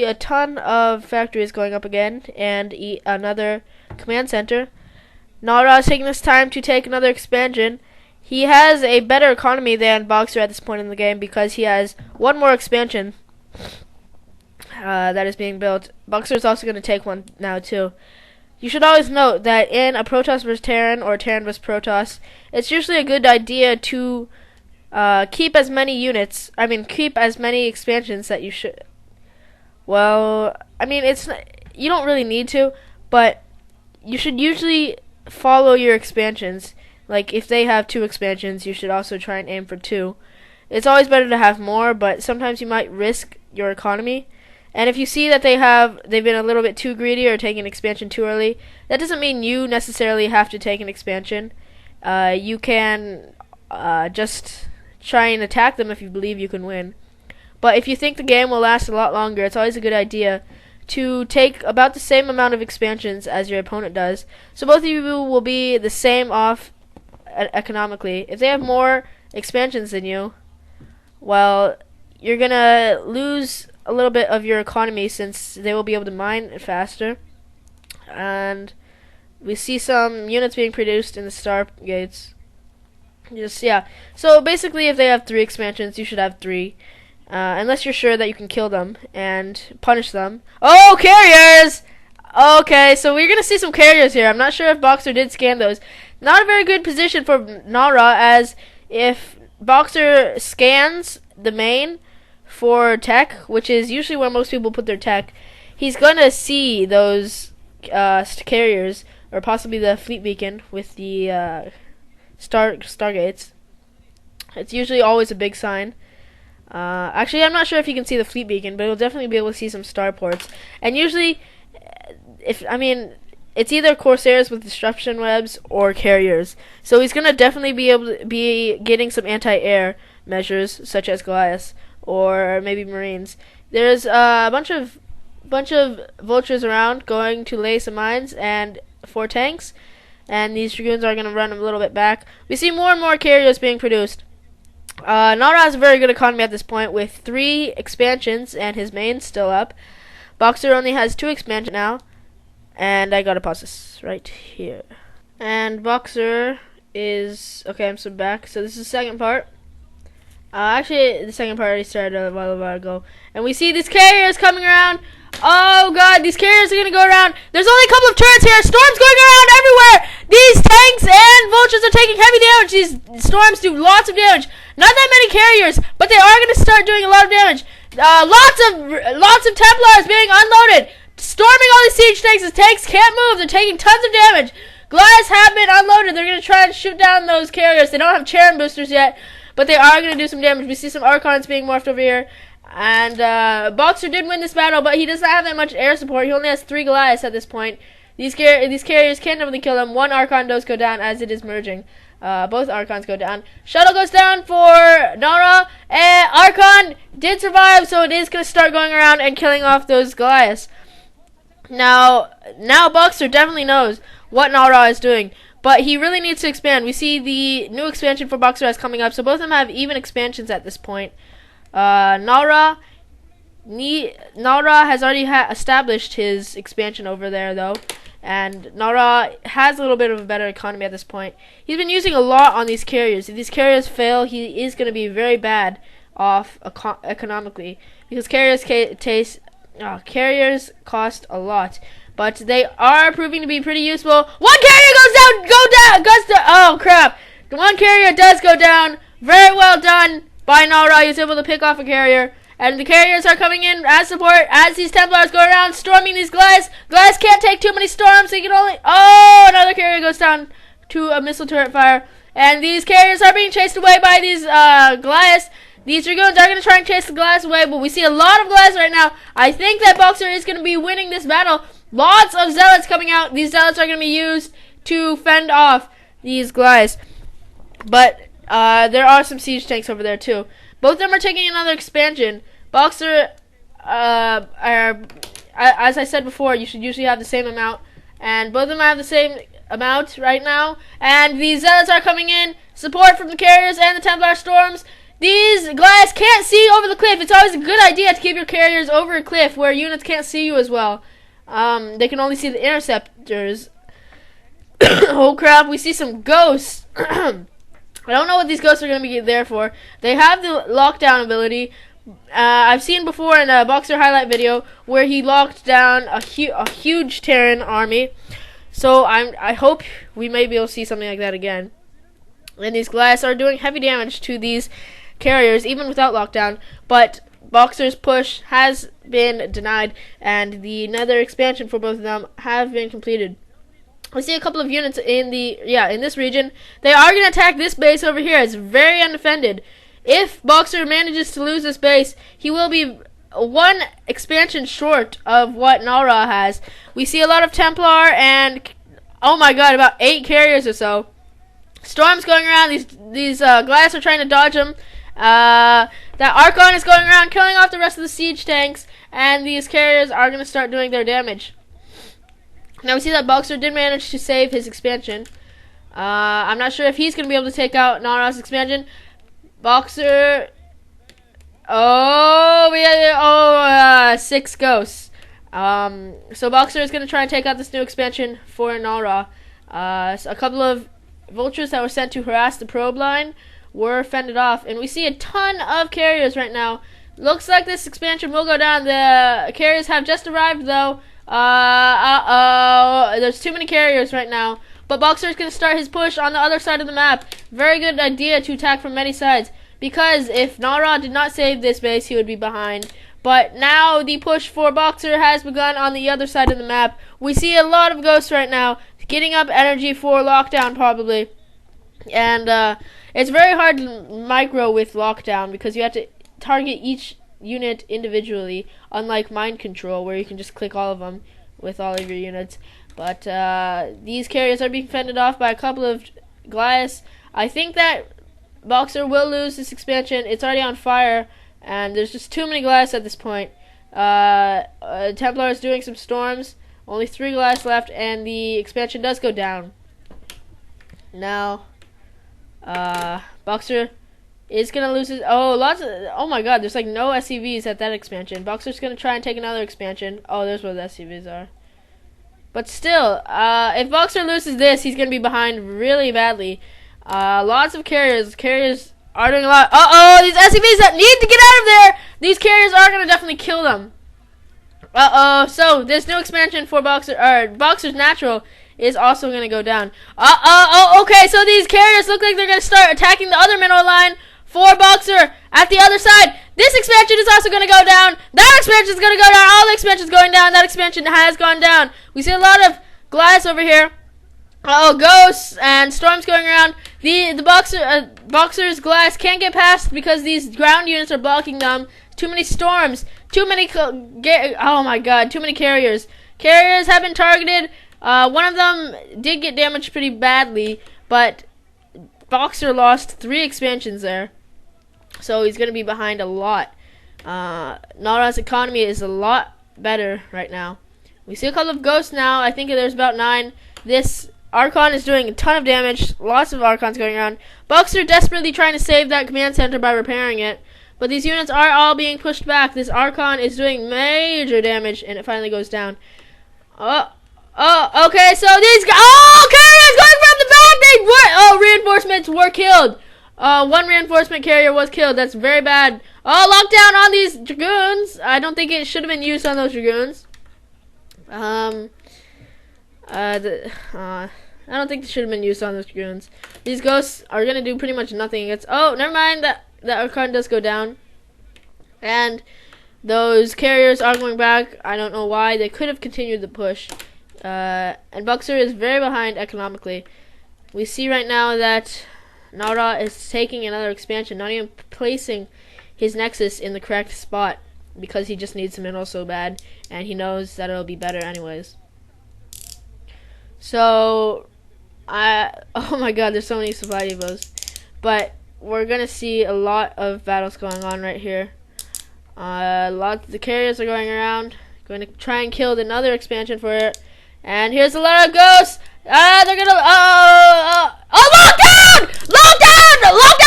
A ton of factories going up again, and another command center. Nara is taking this time to take another expansion. He has a better economy than Boxer at this point in the game because he has one more expansion that is being built. Boxer is also going to take one now too. You should always note that in a Protoss vs Terran or Terran vs Protoss, it's usually a good idea to keep as many units. Keep as many expansions that you should. Well, it's not, you don't really need to, but you should usually follow your expansions. Like if they have 2 expansions, you should also try and aim for 2. It's always better to have more, but sometimes you might risk your economy. And if you see that they've been a little bit too greedy or taking an expansion too early, that doesn't mean you necessarily have to take an expansion. You can just try and attack them if you believe you can win. But if you think the game will last a lot longer, it's always a good idea to take about the same amount of expansions as your opponent does. So both of you will be the same off economically. If they have more expansions than you, well, you're going to lose a little bit of your economy since they will be able to mine faster. And we see some units being produced in the Stargates. So basically if they have 3 expansions, you should have 3. Unless you're sure that you can kill them and punish them. Oh, carriers! Okay, so we're going to see some carriers here. I'm not sure if Boxer did scan those. Not a very good position for Nara, as if Boxer scans the main for tech, which is usually where most people put their tech, he's going to see those carriers, or possibly the fleet beacon with the Stargates. It's usually always a big sign. Actually, I'm not sure if you can see the fleet beacon, but you'll definitely be able to see some starports. And usually, it's either Corsairs with disruption webs or carriers. So he's gonna definitely be able to be getting some anti-air measures, such as Goliath or maybe Marines. There's a bunch of vultures around going to lay some mines and 4 tanks, and these dragoons are gonna run a little bit back. We see more and more carriers being produced. Nara has a very good economy at this point with 3 expansions and his main's still up. Boxer only has 2 expansions now. And I gotta pause this right here. And Boxer is... Okay, I'm still back. So this is the second part. Actually, the second part already started a while ago. And we see these carriers coming around. Oh god, these carriers are gonna go around. There's only a couple of turrets here. Storms going around everywhere. These tanks and vultures are taking heavy damage. These storms do lots of damage. Not that many carriers, but they are gonna start doing a lot of damage. Lots of Templars being unloaded. Storming all these siege tanks. The tanks can't move. They're taking tons of damage. Goliaths have been unloaded. They're gonna try and shoot down those carriers. They don't have Charon boosters yet, but they are gonna do some damage. We see some Archons being morphed over here. And Boxer did win this battle, but he does not have that much air support. He only has 3 Goliaths at this point. These carriers can't really kill him. 1 Archon does go down as it is merging. Both Archons go down. Shuttle goes down for Nara. And Archon did survive, so it is going to start going around and killing off those Goliaths. Now Boxer definitely knows what Nara is doing, but he really needs to expand. We see the new expansion for Boxer is coming up, so both of them have even expansions at this point. Nara has already established his expansion over there, though, and Nara has a little bit of a better economy at this point. He's been using a lot on these carriers. If these carriers fail, he is going to be very bad off economically, because carriers cost a lot, but they are proving to be pretty useful. 1 carrier goes down. Oh crap! 1 carrier does go down. Very well done by Nara. He's able to pick off a carrier. And the carriers are coming in as support as these Templars go around storming these Goliaths. Goliaths can't take too many storms. They can only... Oh, another carrier goes down to a missile turret fire. And these carriers are being chased away by these Goliaths. These Dragoons are going to try and chase the Goliaths away, but we see a lot of Goliaths right now. I think that Boxer is going to be winning this battle. Lots of Zealots coming out. These Zealots are going to be used to fend off these Goliaths. But there are some siege tanks over there too. Both of them are taking another expansion. Boxer, as I said before, you should usually have the same amount. And both of them have the same amount right now. And these Zealots are coming in. Support from the carriers and the Templar Storms. These glass can't see over the cliff. It's always a good idea to keep your carriers over a cliff where units can't see you as well. They can only see the interceptors. Oh crap, we see some ghosts. I don't know what these ghosts are going to be there for. They have the lockdown ability. I've seen before in a Boxer highlight video where he locked down a huge Terran army. So I hope we may be able to see something like that again. And these glass are doing heavy damage to these carriers even without lockdown. But Boxer's push has been denied, and the nether expansion for both of them have been completed. We see a couple of units in this region. They are going to attack this base over here. It's very undefended. If Boxer manages to lose this base, he will be one expansion short of what Nara has. We see a lot of Templar and, oh my god, about 8 carriers or so. Storms going around. These glass are trying to dodge them. That Archon is going around killing off the rest of the siege tanks, and these carriers are going to start doing their damage. Now we see that Boxer did manage to save his expansion. I'm not sure if he's going to be able to take out Nara's expansion. Boxer. Oh, 6 ghosts. So Boxer is going to try and take out this new expansion for Nara. So a couple of vultures that were sent to harass the probe line were fended off, and we see a ton of carriers right now. Looks like this expansion will go down. The carriers have just arrived though. There's too many carriers right now. But Boxer is going to start his push on the other side of the map. Very good idea to attack from many sides, because if Nara did not save this base, he would be behind. But now the push for Boxer has begun on the other side of the map. We see a lot of ghosts right now, getting up energy for lockdown probably. And it's very hard to micro with lockdown, because you have to target each unit individually, unlike mind control where you can just click all of them with all of your units. But these carriers are being fended off by a couple of Goliaths. I think that Boxer will lose this expansion. It's already on fire, and there's just too many Goliaths at this point. Templar is doing some storms. Only 3 Goliaths left, and the expansion does go down. Now, Boxer is gonna lose his. Oh my God! There's like no SCVs at that expansion. Boxer's gonna try and take another expansion. Oh, there's where the SCVs are. But still, if Boxer loses this, he's gonna be behind really badly. Lots of carriers. Carriers are doing a lot. These SCVs that need to get out of there. These carriers are gonna definitely kill them. So this new expansion for Boxer's natural is also gonna go down. Okay, so these carriers look like they're gonna start attacking the other mineral line for Boxer at the other side. This expansion is also gonna go down. That expansion is gonna go down. All the expansions going down. That expansion has gone down. We see a lot of Goliaths over here. Ghosts and storms going around. The Boxer's Goliaths can't get past because these ground units are blocking them. Too many storms. Too many. Oh my God! Too many carriers. Carriers have been targeted. One of them did get damaged pretty badly, but Boxer lost 3 expansions there, so he's going to be behind a lot. Nara's economy is a lot better right now. We see a couple of ghosts now. I think there's about 9. This Archon is doing a ton of damage. Lots of Archons going around. Boxer desperately trying to save that command center by repairing it, but these units are all being pushed back. This Archon is doing major damage, and it finally goes down. Okay, so these guys. Carriers going from the back. Reinforcements were killed. 1 reinforcement carrier was killed. That's very bad. Lockdown on these Dragoons. I don't think it should have been used on those Dragoons. I don't think it should have been used on those Dragoons. These ghosts are gonna do pretty much nothing against. Oh, never mind. That Archon does go down, and those carriers are going back. I don't know why. They could have continued the push. And Boxer is very behind economically. We see right now that Nara is taking another expansion, not even placing his Nexus in the correct spot, because he just needs some minerals so bad, and he knows that it'll be better anyways. So, oh my God, there's so many supply depots. But we're gonna see a lot of battles going on right here. Lots of the carriers are going around, going to try and kill another expansion for it. And here's a lot of ghosts. They're gonna. Lockdown! Lockdown! Lockdown!